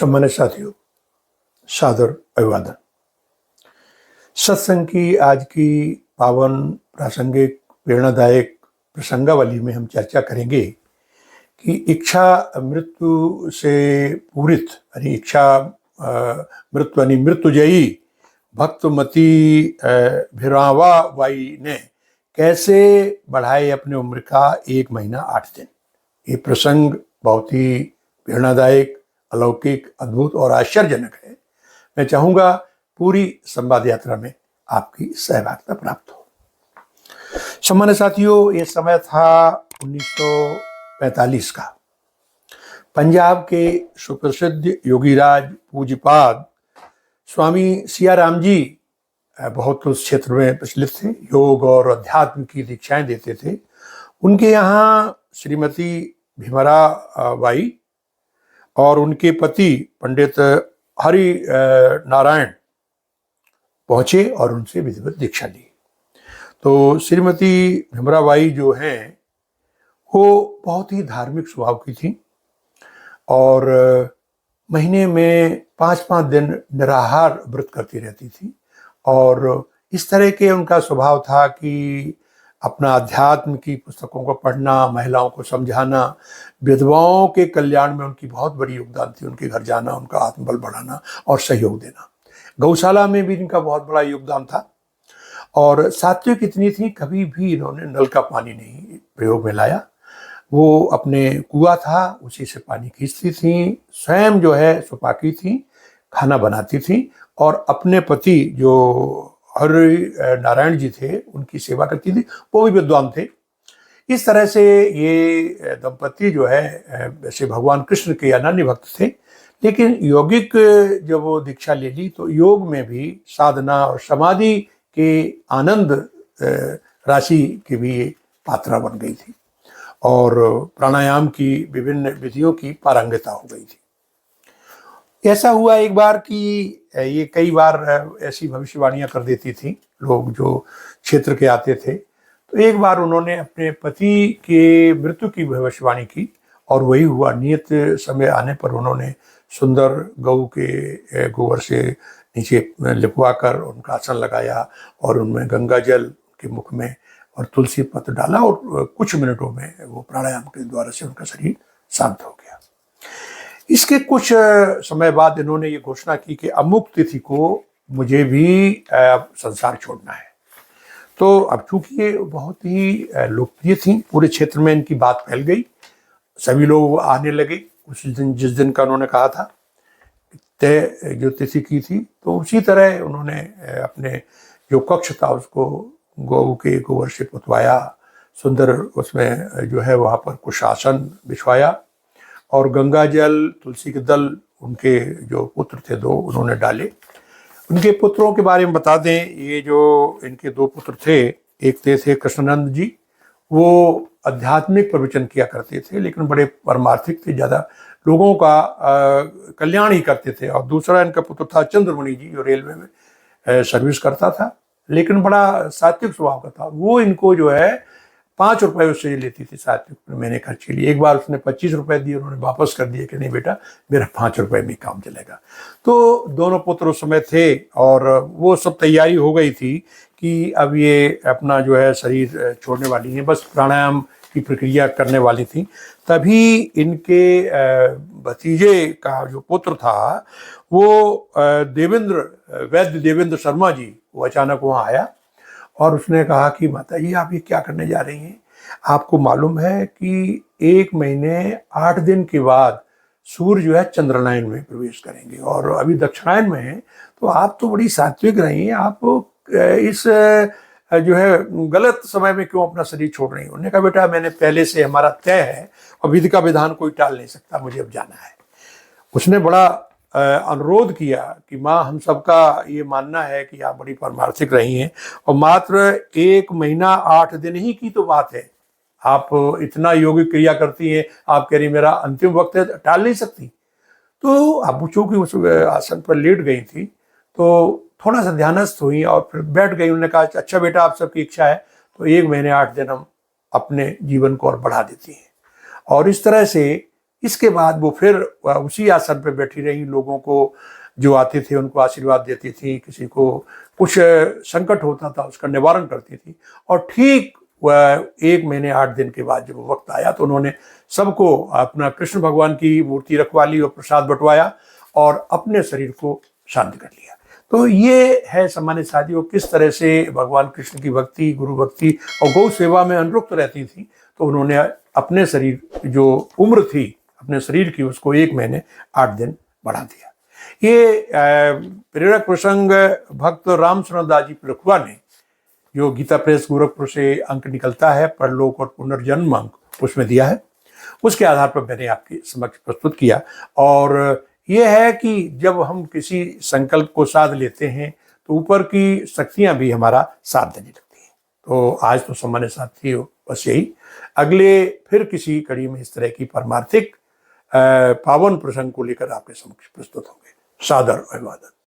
सम्मानित साथियों, सादर अभिवादन। सत्संग की आज की पावन प्रासंगिक प्रेरणादायक प्रसंगावली में हम चर्चा करेंगे कि इच्छा मृत्यु से पूरित यानी इच्छा मृत्यु यानी मृत्युजयी भक्तमती भिरावा बाई ने कैसे बढ़ाए अपने उम्र का 1 महीना 8 दिन। ये प्रसंग बहुत ही प्रेरणादायक, अलौकिक, अद्भुत और आश्चर्यजनक है। मैं चाहूंगा पूरी संवाद यात्रा में आपकी सहभागिता प्राप्त हो। सम्मानित साथियों, ये समय था 1945 का। पंजाब के सुप्रसिद्ध योगीराज पूज्यपाद स्वामी सियाराम जी बहुत उस क्षेत्र में प्रचलित थे, योग और अध्यात्म की दीक्षाएं देते थे। उनके यहाँ श्रीमती भीमरा बाई और उनके पति पंडित हरि नारायण पहुंचे और उनसे विधिवत दीक्षा ली। तो श्रीमती भीमराबाई जो हैं वो बहुत ही धार्मिक स्वभाव की थी और महीने में 5-5 दिन निराहार व्रत करती रहती थी। और इस तरह के उनका स्वभाव था कि अपना अध्यात्म की पुस्तकों को पढ़ना, महिलाओं को समझाना, विधवाओं के कल्याण में उनकी बहुत बड़ी योगदान थी। उनके घर जाना, उनका आत्मबल बढ़ाना और सहयोग देना। गौशाला में भी इनका बहुत बड़ा योगदान था। और सात्विक इतनी थी, कभी भी इन्होंने नल का पानी नहीं प्रयोग में लाया। वो अपने कुआं था, उसी से पानी खींचती थी। स्वयं जो है सुपाकी थी, खाना बनाती थी और अपने पति जो हरि नारायण जी थे उनकी सेवा करती थी। वो भी विद्वान थे। इस तरह से ये दंपति जो है वैसे भगवान कृष्ण के अनन्य भक्त थे, लेकिन यौगिक जब वो दीक्षा ले ली तो योग में भी साधना और समाधि के आनंद राशि की भी पात्रा बन गई थी और प्राणायाम की विभिन्न विधियों की पारंगता हो गई थी। ऐसा हुआ एक बार कि ये कई बार ऐसी भविष्यवाणियां कर देती थी लोग जो क्षेत्र के आते थे। तो एक बार उन्होंने अपने पति के मृत्यु की भविष्यवाणी की और वही हुआ। नियत समय आने पर उन्होंने सुंदर गऊ के गोबर से नीचे लिपवा कर उनका आसन लगाया और उनमें गंगा जल के मुख में और तुलसी पत्र डाला और कुछ मिनटों में वो प्राणायाम के द्वारा से उनका शरीर शांत हो गया। इसके कुछ समय बाद इन्होंने ये घोषणा की कि अमुक तिथि को मुझे भी संसार छोड़ना है। तो अब चूंकि ये बहुत ही लोकप्रिय थी, पूरे क्षेत्र में इनकी बात फैल गई, सभी लोग आने लगे। उस दिन जिस दिन का उन्होंने कहा था, तय जो तिथि की थी, तो उसी तरह उन्होंने अपने जो कक्ष था उसको गौ के गोबर से पुतवाया, सुंदर उसमें जो है वहाँ पर कुछ आसन बिछवाया और गंगा जल, तुलसी के दल उनके जो पुत्र थे 2 उन्होंने डाले। उनके पुत्रों के बारे में बता दें, ये जो इनके 2 पुत्र थे, एक थे कृष्णानंद जी, वो आध्यात्मिक प्रवचन किया करते थे लेकिन बड़े परमार्थिक थे, ज़्यादा लोगों का कल्याण ही करते थे। और दूसरा इनका पुत्र था चंद्रमणि जी, जो रेलवे में सर्विस करता था लेकिन बड़ा सात्विक स्वभाव का था। वो इनको जो है 5 रुपए उससे लेती थी सात्विक महीने खर्च के लिए। एक बार उसने 25 रुपए दिए, उन्होंने वापस कर दिए कि नहीं बेटा, मेरा 5 रुपए में काम चलेगा। तो दोनों पुत्र उस समय थे और वो सब तैयारी हो गई थी कि अब ये अपना जो है शरीर छोड़ने वाली हैं, बस प्राणायाम की प्रक्रिया करने वाली थी। तभी इनके भतीजे का जो पुत्र था वो वैद्य देवेंद्र शर्मा जी, वो अचानक वहाँ आया और उसने कहा कि माता जी आप ये क्या करने जा रही हैं? आपको मालूम है कि 1 महीने 8 दिन के बाद सूर्य जो है चंद्रायन में प्रवेश करेंगे और अभी दक्षिणायन में है, तो आप तो बड़ी सात्विक रही हैं, आप इस जो है गलत समय में क्यों अपना शरीर छोड़ रही हैं? उन्होंने कहा बेटा मैंने पहले से, हमारा तय है और विधि का विधान कोई टाल नहीं सकता, मुझे अब जाना है। उसने बड़ा अनुरोध किया कि माँ हम सबका ये मानना है कि आप बड़ी परमार्थिक रही हैं और मात्र 1 महीना 8 दिन ही की तो बात है, आप इतना योगिक क्रिया करती हैं, आप कह रही मेरा अंतिम वक्त है, टाल नहीं सकती। तो अब चूंकि उस आसन पर लेट गई थी तो थोड़ा सा ध्यानस्थ हुई और फिर बैठ गई। उन्होंने कहा अच्छा बेटा आप सबकी इच्छा है तो 1 महीने 8 दिन हम अपने जीवन को और बढ़ा देती हैं। और इस तरह से इसके बाद वो फिर उसी आसन पर बैठी रही, लोगों को जो आते थे उनको आशीर्वाद देती थी, किसी को कुछ संकट होता था उसका निवारण करती थी। और ठीक 1 महीने 8 दिन के बाद जब वो वक्त आया तो उन्होंने सबको अपना कृष्ण भगवान की मूर्ति रखवा ली और प्रसाद बंटवाया और अपने शरीर को शांत कर लिया। तो ये है सम्मानित साथियों, किस तरह से भगवान कृष्ण की भक्ति, गुरु भक्ति और गौ सेवा में अनुरक्त रहती थी। तो उन्होंने अपने शरीर जो उम्र थी अपने शरीर की उसको 1 महीने 8 दिन बढ़ा दिया। ये प्रेरक प्रसंग भक्त रामचरण दास जी पिलखुआ ने, जो गीता प्रेस गोरखपुर से अंक निकलता है परलोक और पुनर्जन्म अंक, उसमें दिया है, उसके आधार पर मैंने आपके समक्ष प्रस्तुत किया। और यह है कि जब हम किसी संकल्प को साध लेते हैं तो ऊपर की शक्तियां भी हमारा साथ देने लगती हैं। तो आज तो सम्मानित साथियों बस यही, अगले फिर किसी कड़ी में इस तरह की परमार्थिक पावन प्रसंग को लेकर आपके समक्ष प्रस्तुत होंगे। सादर अभिवादन।